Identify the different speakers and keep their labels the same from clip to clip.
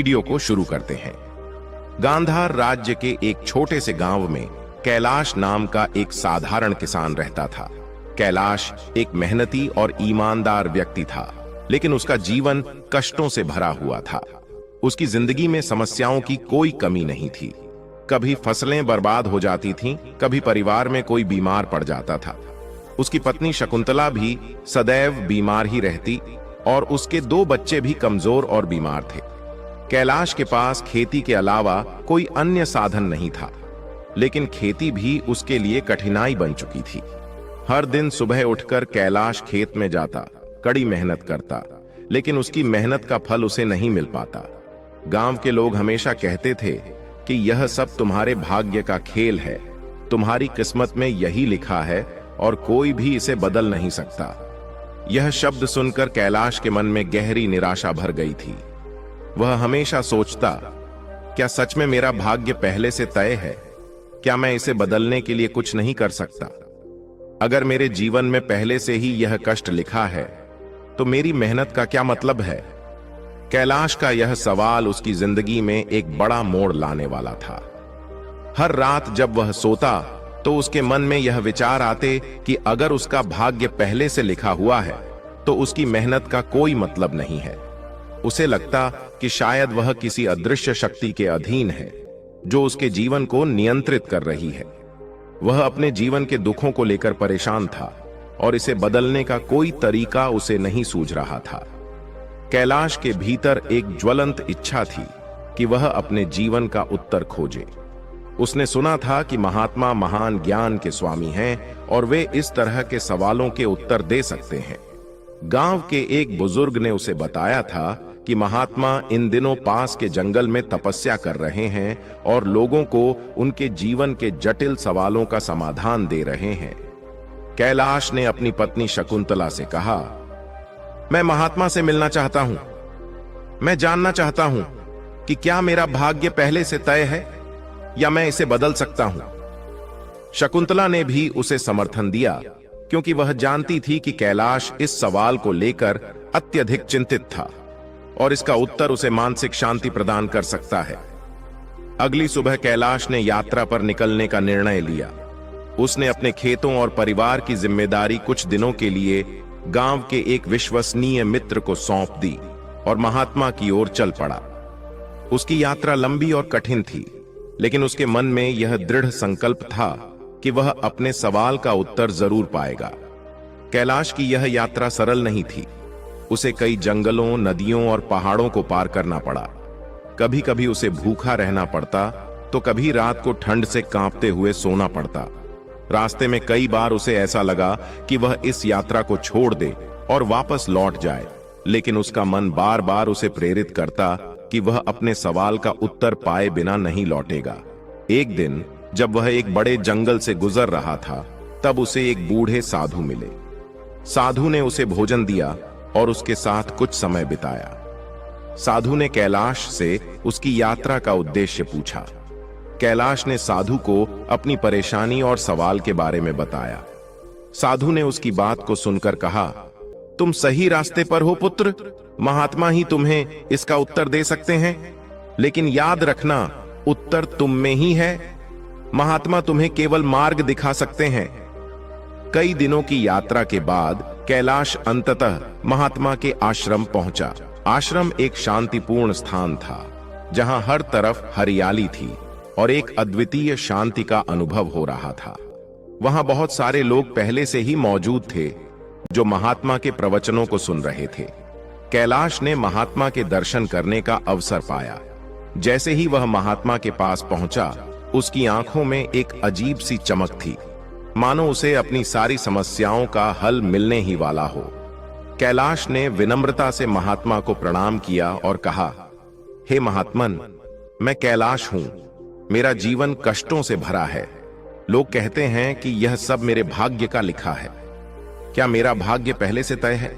Speaker 1: Video को शुरू करते हैं। गांधार राज्य के एक छोटे से गांव में कैलाश नाम का एक साधारण किसान रहता था। कैलाश एक मेहनती और ईमानदार व्यक्ति था, लेकिन उसका जीवन कष्टों से भरा हुआ था। उसकी जिंदगी में समस्याओं की कोई कमी नहीं थी। कभी फसलें बर्बाद हो जाती थीं, कभी परिवार में कोई बीमार पड़ जाता था। उसकी पत्नी शकुंतला भी सदैव बीमार ही रहती और उसके 2 बच्चे भी कमजोर और बीमार थे। कैलाश के पास खेती के अलावा कोई अन्य साधन नहीं था, लेकिन खेती भी उसके लिए कठिनाई बन चुकी थी। हर दिन सुबह उठकर कैलाश खेत में जाता, कड़ी मेहनत करता, लेकिन उसकी मेहनत का फल उसे नहीं मिल पाता। गांव के लोग हमेशा कहते थे कि यह सब तुम्हारे भाग्य का खेल है, तुम्हारी किस्मत में यही लिखा है और कोई भी इसे बदल नहीं सकता। यह शब्द सुनकर कैलाश के मन में गहरी निराशा भर गई थी। वह हमेशा सोचता, क्या सच में मेरा भाग्य पहले से तय है? क्या मैं इसे बदलने के लिए कुछ नहीं कर सकता? अगर मेरे जीवन में पहले से ही यह कष्ट लिखा है, तो मेरी मेहनत का क्या मतलब है? कैलाश का यह सवाल उसकी जिंदगी में एक बड़ा मोड़ लाने वाला था। हर रात जब वह सोता, तो उसके मन में यह विचार आते कि अगर उसका भाग्य पहले से लिखा हुआ है, तो उसकी मेहनत का कोई मतलब नहीं है। उसे लगता कि शायद वह किसी अदृश्य शक्ति के अधीन है, जो उसके जीवन को नियंत्रित कर रही है। वह अपने जीवन के दुखों को लेकर परेशान था और इसे बदलने का कोई तरीका उसे नहीं सूझ रहा था। कैलाश के भीतर एक ज्वलंत इच्छा थी कि वह अपने जीवन का उत्तर खोजे। उसने सुना था कि महात्मा महान ज्ञान के स्वामी हैं और वे इस तरह के सवालों के उत्तर दे सकते हैं। गांव के एक बुजुर्ग ने उसे बताया था कि महात्मा इन दिनों पास के जंगल में तपस्या कर रहे हैं और लोगों को उनके जीवन के जटिल सवालों का समाधान दे रहे हैं। कैलाश ने अपनी पत्नी शकुंतला से कहा, मैं महात्मा से मिलना चाहता हूं। मैं जानना चाहता हूं कि क्या मेरा भाग्य पहले से तय है या मैं इसे बदल सकता हूं। शकुंतला ने भी उसे समर्थन दिया, क्योंकि वह जानती थी कि कैलाश इस सवाल को लेकर अत्यधिक चिंतित था और इसका उत्तर उसे मानसिक शांति प्रदान कर सकता है। अगली सुबह कैलाश ने यात्रा पर निकलने का निर्णय लिया। उसने अपने खेतों और परिवार की जिम्मेदारी कुछ दिनों के लिए गांव के एक विश्वसनीय मित्र को सौंप दी और महात्मा की ओर चल पड़ा। उसकी यात्रा लंबी और कठिन थी, लेकिन उसके मन में यह दृढ़ संकल्प था कि वह अपने सवाल का उत्तर जरूर पाएगा। कैलाश की यह यात्रा सरल नहीं थी। उसे कई जंगलों, नदियों और पहाड़ों को पार करना पड़ा। कभी कभी उसे भूखा रहना पड़ता, तो कभी रात को ठंड से कांपते हुए सोना पड़ता। रास्ते में कई बार उसे ऐसा लगा कि वह इस यात्रा को छोड़ दे और वापस लौट जाए, लेकिन उसका मन बार बार उसे प्रेरित करता कि वह अपने सवाल का उत्तर पाए बिना नहीं लौटेगा। एक दिन जब वह एक बड़े जंगल से गुजर रहा था, तब उसे एक बूढ़े साधु मिले। साधु ने उसे भोजन दिया और उसके साथ कुछ समय बिताया। साधु ने कैलाश से उसकी यात्रा का उद्देश्य पूछा। कैलाश ने साधु को अपनी परेशानी और सवाल के बारे में बताया। साधु ने उसकी बात को सुनकर कहा, तुम सही रास्ते पर हो पुत्र, महात्मा ही तुम्हें इसका उत्तर दे सकते हैं, लेकिन याद रखना, उत्तर तुम में ही है। महात्मा तुम्हें केवल मार्ग दिखा सकते हैं। कई दिनों की यात्रा के बाद कैलाश अंततः महात्मा के आश्रम पहुंचा। आश्रम एक शांतिपूर्ण स्थान था, जहां हर तरफ हरियाली थी और एक अद्वितीय शांति का अनुभव हो रहा था। वहां बहुत सारे लोग पहले से ही मौजूद थे, जो महात्मा के प्रवचनों को सुन रहे थे। कैलाश ने महात्मा के दर्शन करने का अवसर पाया। जैसे ही वह महात्मा के पास पहुंचा, उसकी आंखों में एक अजीब सी चमक थी, मानो उसे अपनी सारी समस्याओं का हल मिलने ही वाला हो। कैलाश ने विनम्रता से महात्मा को प्रणाम किया और कहा, हे महात्मन, मैं कैलाश हूं। मेरा जीवन कष्टों से भरा है। लोग कहते हैं कि यह सब मेरे भाग्य का लिखा है। क्या मेरा भाग्य पहले से तय है?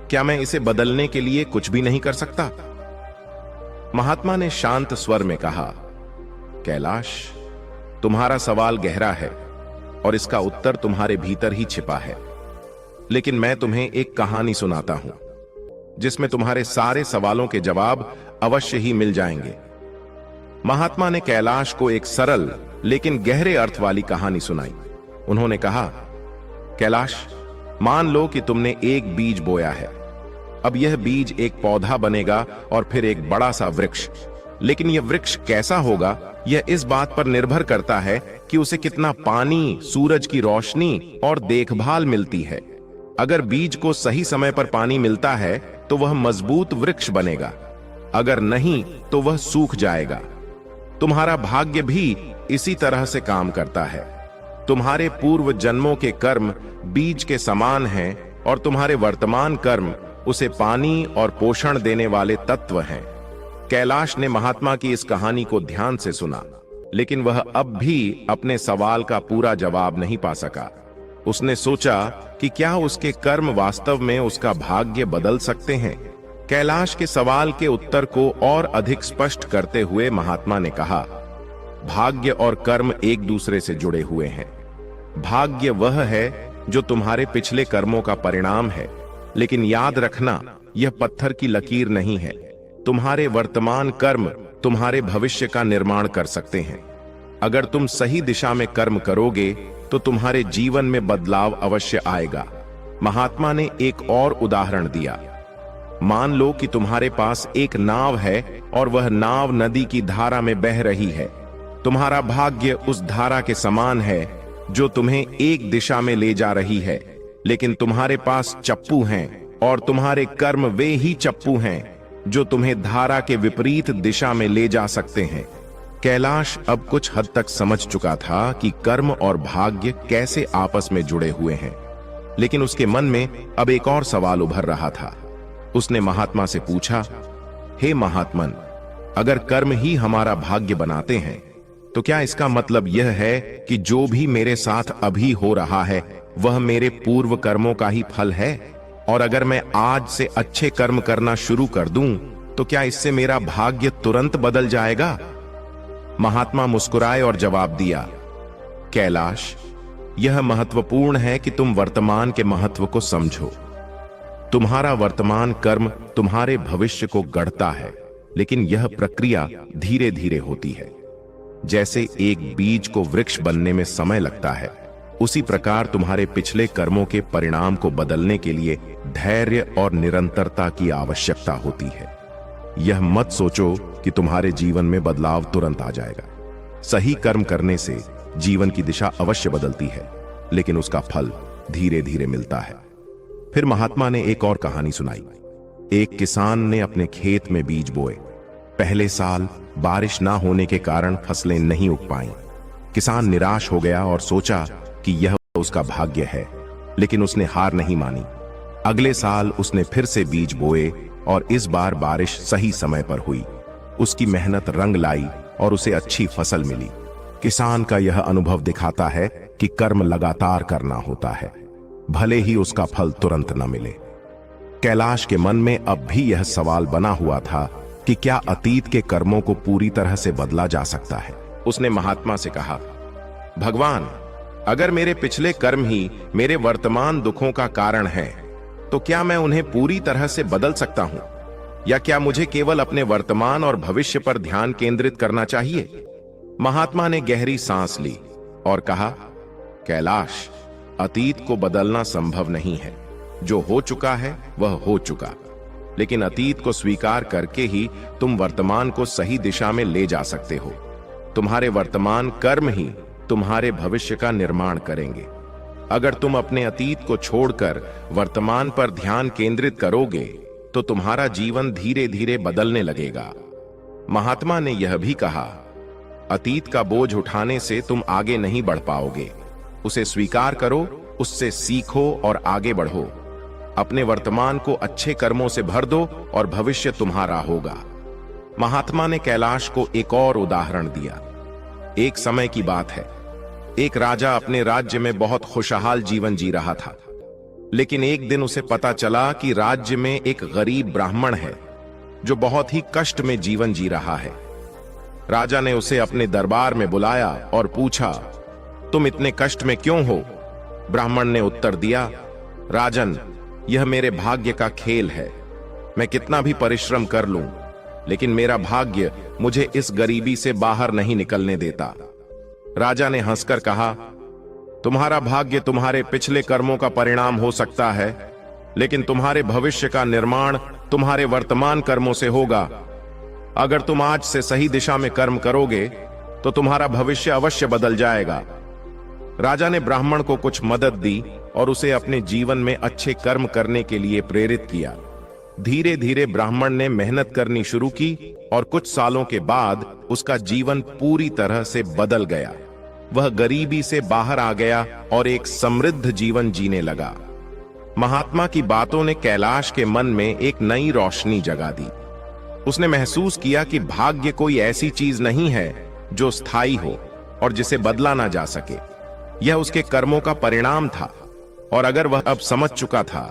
Speaker 1: क्या मैं इसे बदलने के लिए कुछ भी नहीं कर सकता? महात्मा ने शांत स्वर में कहा, कैलाश, तुम्हारा सवाल गहरा है और इसका उत्तर तुम्हारे भीतर ही छिपा है। लेकिन मैं तुम्हें एक कहानी सुनाता हूं, जिसमें तुम्हारे सारे सवालों के जवाब अवश्य ही मिल जाएंगे। महात्मा ने कैलाश को एक सरल लेकिन गहरे अर्थ वाली कहानी सुनाई। उन्होंने कहा, कैलाश, मान लो कि तुमने एक बीज बोया है। अब यह बीज एक पौधा बनेगा और फिर एक बड़ा सा वृक्ष। लेकिन यह वृक्ष कैसा होगा, यह इस बात पर निर्भर करता है कि उसे कितना पानी, सूरज की रोशनी और देखभाल मिलती है। अगर बीज को सही समय पर पानी मिलता है तो वह मजबूत वृक्ष बनेगा, अगर नहीं तो वह सूख जाएगा। तुम्हारा भाग्य भी इसी तरह से काम करता है। तुम्हारे पूर्व जन्मों के कर्म बीज के समान हैं और तुम्हारे वर्तमान कर्म उसे पानी और पोषण देने वाले तत्व हैं। कैलाश ने महात्मा की इस कहानी को ध्यान से सुना, लेकिन वह अब भी अपने सवाल का पूरा जवाब नहीं पा सका। उसने सोचा कि क्या उसके कर्म वास्तव में उसका भाग्य बदल सकते हैं। कैलाश के सवाल के उत्तर को और अधिक स्पष्ट करते हुए महात्मा ने कहा, भाग्य और कर्म एक दूसरे से जुड़े हुए हैं। भाग्य वह है जो तुम्हारे पिछले कर्मों का परिणाम है, लेकिन याद रखना, यह पत्थर की लकीर नहीं है। तुम्हारे वर्तमान कर्म तुम्हारे भविष्य का निर्माण कर सकते हैं। अगर तुम सही दिशा में कर्म करोगे तो तुम्हारे जीवन में बदलाव अवश्य आएगा। महात्मा ने एक और उदाहरण दिया। मान लो कि तुम्हारे पास एक नाव है और वह नाव नदी की धारा में बह रही है। तुम्हारा भाग्य उस धारा के समान है जो तुम्हें एक दिशा में ले जा रही है, लेकिन तुम्हारे पास चप्पू हैं और तुम्हारे कर्म वे ही चप्पू हैं जो तुम्हें धारा के विपरीत दिशा में ले जा सकते हैं। कैलाश अब कुछ हद तक समझ चुका था कि कर्म और भाग्य कैसे आपस में जुड़े हुए हैं, लेकिन उसके मन में अब एक और सवाल उभर रहा था। उसने महात्मा से पूछा, हे महात्मन, अगर कर्म ही हमारा भाग्य बनाते हैं तो क्या इसका मतलब यह है कि जो भी मेरे साथ अभी हो रहा है वह मेरे पूर्व कर्मों का ही फल है? और अगर मैं आज से अच्छे कर्म करना शुरू कर दूं तो क्या इससे मेरा भाग्य तुरंत बदल जाएगा? महात्मा मुस्कुराए और जवाब दिया, कैलाश, यह महत्वपूर्ण है कि तुम वर्तमान के महत्व को समझो। तुम्हारा वर्तमान कर्म तुम्हारे भविष्य को गढ़ता है, लेकिन यह प्रक्रिया धीरे धीरे होती है। जैसे एक बीज को वृक्ष बनने में समय लगता है, उसी प्रकार तुम्हारे पिछले कर्मों के परिणाम को बदलने के लिए धैर्य और निरंतरता की आवश्यकता होती है। यह मत सोचो कि तुम्हारे जीवन में बदलाव तुरंत आ जाएगा। सही कर्म करने से जीवन की दिशा अवश्य बदलती है, लेकिन उसका फल धीरे धीरे मिलता है। फिर महात्मा ने एक और कहानी सुनाई। एक किसान ने अपने खेत में बीज बोए। पहले साल बारिश ना होने के कारण फसलें नहीं उग पाईं। किसान निराश हो गया और सोचा कि यह उसका भाग्य है, लेकिन उसने हार नहीं मानी। अगले साल उसने फिर से बीज बोए और इस बार बारिश सही समय पर हुई। उसकी मेहनत रंग लाई और उसे अच्छी फसल मिली। किसान का यह अनुभव दिखाता है कि कर्म लगातार करना होता है, भले ही उसका फल तुरंत न मिले। कैलाश के मन में अब भी यह सवाल बना हुआ था कि क्या अतीत के कर्मों को पूरी तरह से बदला जा सकता है। उसने महात्मा से कहा, भगवान, अगर मेरे पिछले कर्म ही मेरे वर्तमान दुखों का कारण है, तो क्या मैं उन्हें पूरी तरह से बदल सकता हूं, या क्या मुझे केवल अपने वर्तमान और भविष्य पर ध्यान केंद्रित करना चाहिए? महात्मा ने गहरी सांस ली और कहा, कैलाश, अतीत को बदलना संभव नहीं है। जो हो चुका है वह हो चुका, लेकिन अतीत को स्वीकार करके ही तुम वर्तमान को सही दिशा में ले जा सकते हो। तुम्हारे वर्तमान कर्म ही तुम्हारे भविष्य का निर्माण करेंगे। अगर तुम अपने अतीत को छोड़कर वर्तमान पर ध्यान केंद्रित करोगे तो तुम्हारा जीवन धीरे धीरे बदलने लगेगा। महात्मा ने यह भी कहा, अतीत का बोझ उठाने से तुम आगे नहीं बढ़ पाओगे। उसे स्वीकार करो, उससे सीखो और आगे बढ़ो। अपने वर्तमान को अच्छे कर्मों से भर दो और भविष्य तुम्हारा होगा। महात्मा ने कैलाश को एक और उदाहरण दिया। एक समय की बात है, एक राजा अपने राज्य में बहुत खुशहाल जीवन जी रहा था, लेकिन एक दिन उसे पता चला कि राज्य में एक गरीब ब्राह्मण है जो बहुत ही कष्ट में जीवन जी रहा है। राजा ने उसे अपने दरबार में बुलाया और पूछा, तुम इतने कष्ट में क्यों हो? ब्राह्मण ने उत्तर दिया, राजन, यह मेरे भाग्य का खेल है। मैं कितना भी परिश्रम कर लूं, लेकिन मेरा भाग्य मुझे इस गरीबी से बाहर नहीं निकलने देता। राजा ने हंसकर कहा, तुम्हारा भाग्य तुम्हारे पिछले कर्मों का परिणाम हो सकता है, लेकिन तुम्हारे भविष्य का निर्माण तुम्हारे वर्तमान कर्मों से होगा। अगर तुम आज से सही दिशा में कर्म करोगे तो तुम्हारा भविष्य अवश्य बदल जाएगा। राजा ने ब्राह्मण को कुछ मदद दी और उसे अपने जीवन में अच्छे कर्म करने के लिए प्रेरित किया। धीरे धीरे ब्राह्मण ने मेहनत करनी शुरू की और कुछ सालों के बाद उसका जीवन पूरी तरह से बदल गया। वह गरीबी से बाहर आ गया और एक समृद्ध जीवन जीने लगा। महात्मा की बातों ने कैलाश के मन में एक नई रोशनी जगा दी। उसने महसूस किया कि भाग्य कोई ऐसी चीज नहीं है जो स्थायी हो और जिसे बदला ना जा सके। यह उसके कर्मों का परिणाम था, और अगर वह अब समझ चुका था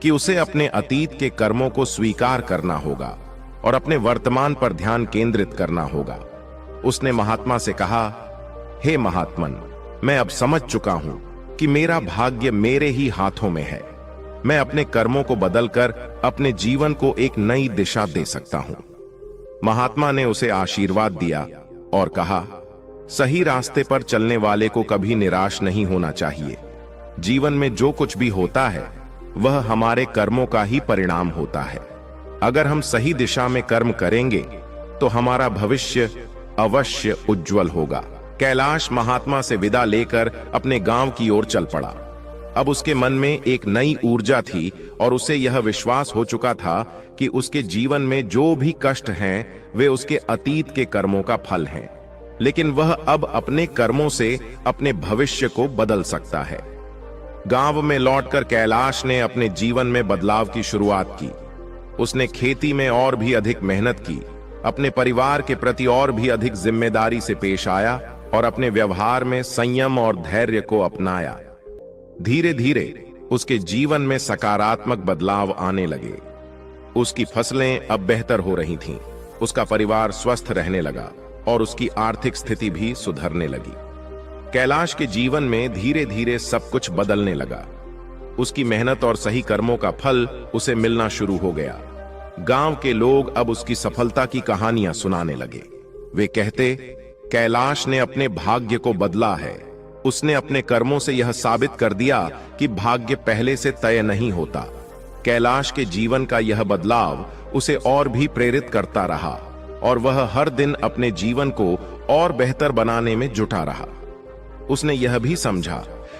Speaker 1: कि उसे अपने अतीत के कर्मों को स्वीकार करना होगा और अपने वर्तमान पर ध्यान केंद्रित करना होगा। उसने महात्मा से कहा, हे महात्मन, मैं अब समझ चुका हूं कि मेरा भाग्य मेरे ही हाथों में है। मैं अपने कर्मों को बदलकर अपने जीवन को एक नई दिशा दे सकता हूं। महात्मा ने उसे आशीर्वाद दिया और कहा, सही रास्ते पर चलने वाले को कभी निराश नहीं होना चाहिए। जीवन में जो कुछ भी होता है वह हमारे कर्मों का ही परिणाम होता है। अगर हम सही दिशा में कर्म करेंगे तो हमारा भविष्य अवश्य उज्जवल होगा। कैलाश महात्मा से विदा लेकर अपने गांव की ओर चल पड़ा। अब उसके मन में एक नई ऊर्जा थी और उसे यह विश्वास हो चुका था कि उसके जीवन में जो भी कष्ट हैं वे उसके अतीत के कर्मों का फल हैं, लेकिन वह अब अपने कर्मों से अपने भविष्य को बदल सकता है। गांव में लौटकर कैलाश ने अपने जीवन में बदलाव की शुरुआत की। उसने खेती में और भी अधिक मेहनत की, अपने परिवार के प्रति और भी अधिक जिम्मेदारी से पेश आया और अपने व्यवहार में संयम और धैर्य को अपनाया। धीरे धीरे उसके जीवन में सकारात्मक बदलाव आने लगे। उसकी फसलें अब बेहतर हो रही थीं, उसका परिवार स्वस्थ रहने लगा और उसकी आर्थिक स्थिति भी सुधरने लगी। कैलाश के जीवन में धीरे धीरे सब कुछ बदलने लगा। उसकी मेहनत और सही कर्मों का फल उसे मिलना शुरू हो गया। गांव के लोग अब उसकी सफलता की कहानियां सुनाने लगे। वे कहते, कैलाश ने अपने भाग्य को बदला है। उसने अपने कर्मों से यह साबित कर दिया कि भाग्य पहले से तय नहीं होता। कैलाश के जीवन का यह बदलाव उसे और भी प्रेरित करता रहा और वह हर दिन अपने जीवन को और बेहतर बनाने में जुटा रहा। उसने यह भी समझा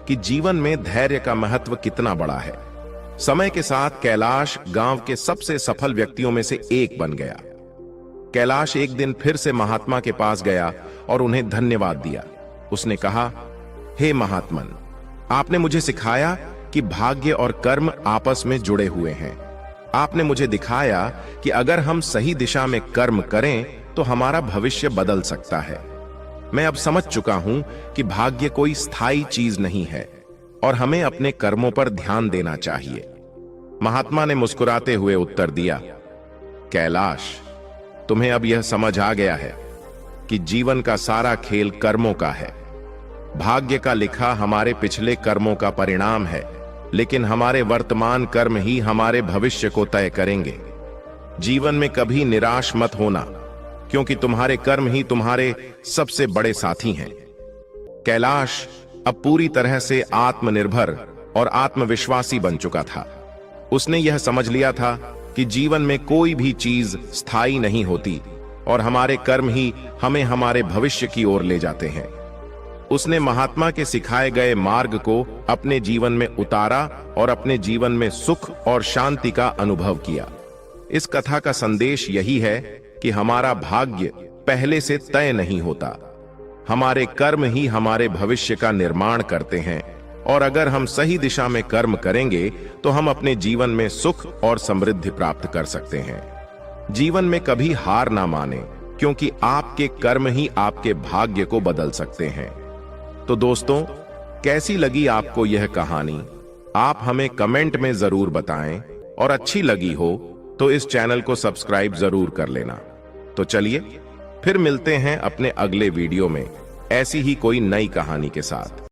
Speaker 1: कि जीवन में धैर्य का महत्व कितना बड़ा है। समय के साथ कैलाश गांव के सबसे सफल व्यक्तियों में से एक बन गया। कैलाश एक दिन फिर से महात्मा के पास गया और उन्हें धन्यवाद दिया। उसने कहा, हे महात्मन, आपने मुझे सिखाया कि भाग्य और कर्म आपस में जुड़े हुए हैं। आपने मुझे दिखाया कि अगर हम सही दिशा में कर्म करें तो हमारा भविष्य बदल सकता है। मैं अब समझ चुका हूं कि भाग्य कोई स्थायी चीज नहीं है और हमें अपने कर्मों पर ध्यान देना चाहिए। महात्मा ने मुस्कुराते हुए उत्तर दिया, कैलाश, तुम्हें अब यह समझ आ गया है कि जीवन का सारा खेल कर्मों का है। भाग्य का लिखा हमारे पिछले कर्मों का परिणाम है, लेकिन हमारे वर्तमान कर्म ही हमारे भविष्य को तय करेंगे। जीवन में कभी निराश मत होना, क्योंकि तुम्हारे कर्म ही तुम्हारे सबसे बड़े साथी हैं। कैलाश अब पूरी तरह से आत्मनिर्भर और आत्मविश्वासी बन चुका था। उसने यह समझ लिया था कि जीवन में कोई भी चीज स्थायी नहीं होती और हमारे कर्म ही हमें हमारे भविष्य की ओर ले जाते हैं। उसने महात्मा के सिखाए गए मार्ग को अपने जीवन में उतारा और अपने जीवन में सुख और शांति का अनुभव किया। इस कथा का संदेश यही है कि हमारा भाग्य पहले से तय नहीं होता। हमारे कर्म ही हमारे भविष्य का निर्माण करते हैं, और अगर हम सही दिशा में कर्म करेंगे तो हम अपने जीवन में सुख और समृद्धि प्राप्त कर सकते हैं। जीवन में कभी हार ना माने, क्योंकि आपके कर्म ही आपके भाग्य को बदल सकते हैं। तो दोस्तों, कैसी लगी आपको यह कहानी? आप हमें कमेंट में जरूर बताएं, और अच्छी लगी हो तो इस चैनल को सब्सक्राइब जरूर कर लेना। तो चलिए फिर मिलते हैं अपने अगले वीडियो में ऐसी ही कोई नई कहानी के साथ।